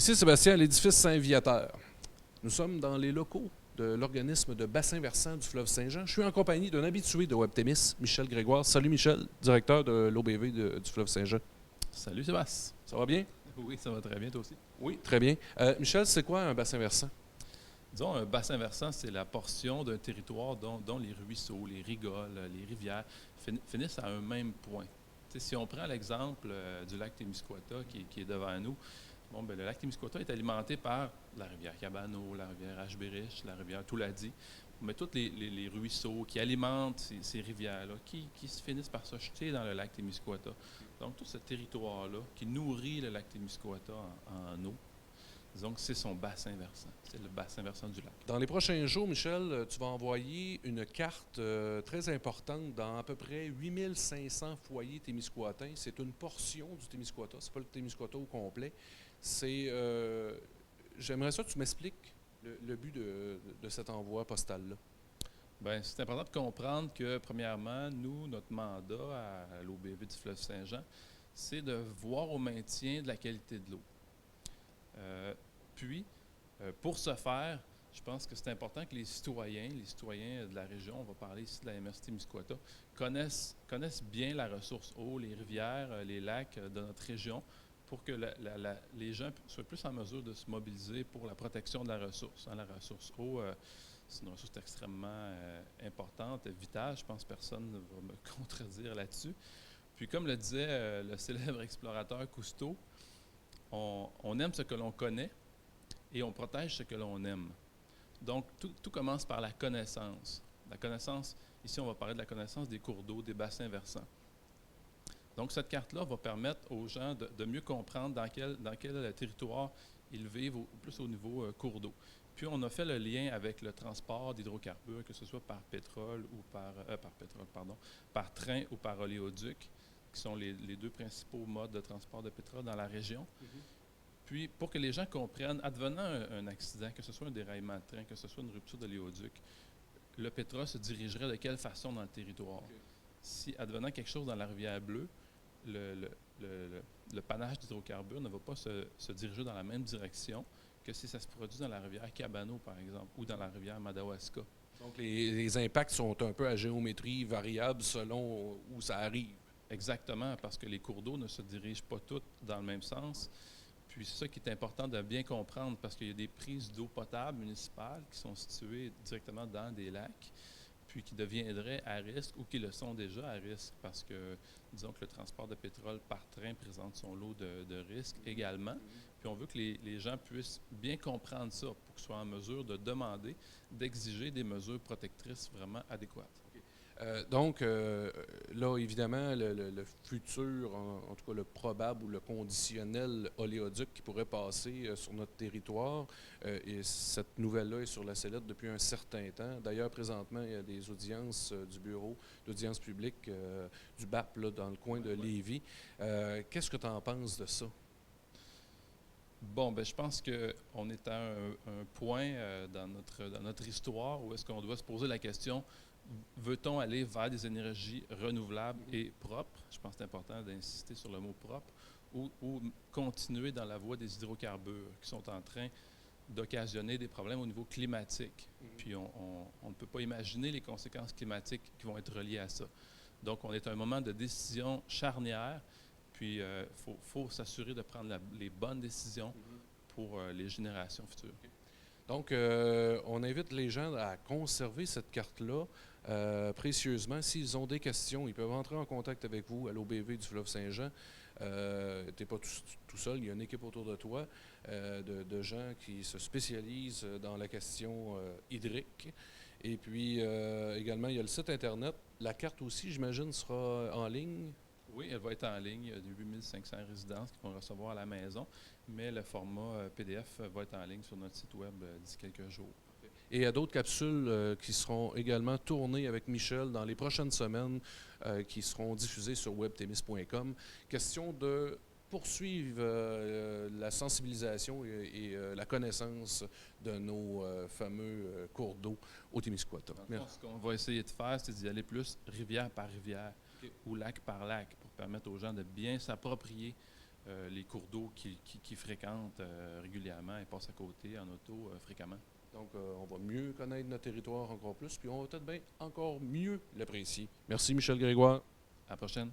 Ici Sébastien à l'édifice Saint-Viateur. Nous sommes dans les locaux de l'organisme de bassin versant du fleuve Saint-Jean. Je suis en compagnie d'un habitué de Webtémis, Michel Grégoire. Salut Michel, directeur de l'OBV du fleuve Saint-Jean. Salut Sébastien. Ça va bien? Oui, ça va très bien, toi aussi. Oui, très bien. Michel, c'est quoi un bassin versant? Disons, un bassin versant, c'est la portion d'un territoire dont les ruisseaux, les rigoles, les rivières finissent à un même point. Si on prend l'exemple du lac Témiscouata qui est devant nous, le lac Témiscouata est alimenté par la rivière Cabano, la rivière Ashbérich, la rivière Touladi, mais tous les ruisseaux qui alimentent ces rivières-là, qui se finissent par se jeter dans le lac Témiscouata. Donc, tout ce territoire-là qui nourrit le lac Témiscouata en eau, disons que c'est son bassin versant. C'est le bassin versant du lac. Dans les prochains jours, Michel, tu vas envoyer une carte très importante dans à peu près 8500 foyers témiscouatains. C'est une portion du Témiscouata, c'est pas le Témiscouata au complet. J'aimerais ça que tu m'expliques le but de cet envoi postal-là. Bien, c'est important de comprendre que, premièrement, nous, notre mandat à l'OBV du fleuve Saint-Jean, c'est de voir au maintien de la qualité de l'eau. Pour ce faire, je pense que c'est important que les citoyens de la région, on va parler ici de la MRC Témiscouata, connaissent bien la ressource eau, les rivières, les lacs de notre région, pour que les gens soient plus en mesure de se mobiliser pour la protection de la ressource. La ressource eau, c'est une ressource extrêmement importante, vitale. Je pense que personne ne va me contredire là-dessus. Puis comme le disait le célèbre explorateur Cousteau, on aime ce que l'on connaît et on protège ce que l'on aime. Donc, tout commence par la connaissance. La connaissance, ici, on va parler de la connaissance des cours d'eau, des bassins versants. Donc, cette carte-là va permettre aux gens de mieux comprendre dans quel territoire ils vivent, plus au niveau cours d'eau. Puis, on a fait le lien avec le transport d'hydrocarbures, que ce soit par pétrole ou par train ou par oléoduc, qui sont les deux principaux modes de transport de pétrole dans la région. Mm-hmm. Puis, pour que les gens comprennent, advenant un accident, que ce soit un déraillement de train, que ce soit une rupture d'oléoduc, le pétrole se dirigerait de quelle façon dans le territoire? Okay. Si, advenant quelque chose dans la rivière Bleue, le panache d'hydrocarbures ne va pas se diriger dans la même direction que si ça se produit dans la rivière Cabano, par exemple, ou dans la rivière Madawaska. Donc, les impacts sont un peu à géométrie variable selon où ça arrive. Exactement, parce que les cours d'eau ne se dirigent pas tous dans le même sens. Puis c'est ça qui est important de bien comprendre, parce qu'il y a des prises d'eau potable municipales qui sont situées directement dans des lacs, puis qui deviendraient à risque ou qui le sont déjà à risque, parce que, disons que le transport de pétrole par train présente son lot de risques également. Puis on veut que les gens puissent bien comprendre ça pour qu'ils soient en mesure de demander, d'exiger des mesures protectrices vraiment adéquates. Donc, là, évidemment, le futur, en tout cas le probable ou le conditionnel oléoduc qui pourrait passer sur notre territoire, et cette nouvelle-là est sur la sellette depuis un certain temps. D'ailleurs, présentement, il y a des audiences du bureau d'audience publique du BAP là, dans le coin de Lévis. Qu'est-ce que tu en penses de ça? Bon, je pense qu'on est à un point dans notre histoire où est-ce qu'on doit se poser la question: veut-on aller vers des énergies renouvelables et propres? Je pense que c'est important d'insister sur le mot propre. Ou continuer dans la voie des hydrocarbures qui sont en train d'occasionner des problèmes au niveau climatique. Puis on ne peut pas imaginer les conséquences climatiques qui vont être reliées à ça. Donc, on est à un moment de décision charnière. Puis, il faut s'assurer de prendre les bonnes décisions pour les générations futures. Donc, on invite les gens à conserver cette carte-là précieusement. S'ils ont des questions, ils peuvent entrer en contact avec vous à l'OBV du fleuve Saint-Jean. Tu n'es pas tout seul, il y a une équipe autour de toi de gens qui se spécialisent dans la question hydrique. Et puis, également, il y a le site Internet. La carte aussi, j'imagine, sera en ligne. Oui, elle va être en ligne. Il y a 8500 résidences qui vont recevoir à la maison, mais le format PDF va être en ligne sur notre site web d'ici quelques jours. Et il y a d'autres capsules qui seront également tournées avec Michel dans les prochaines semaines, qui seront diffusées sur webtémis.com. Question de poursuivre la sensibilisation et la connaissance de nos fameux cours d'eau au Témiscouata. Ce qu'on va essayer de faire, c'est d'y aller plus rivière par rivière ou lac par lac pour permettre aux gens de bien s'approprier les cours d'eau qu'ils fréquentent régulièrement et passent à côté en auto fréquemment. Donc, on va mieux connaître notre territoire encore plus, puis on va peut-être bien encore mieux l'apprécier. Merci, Michel Grégoire. À la prochaine.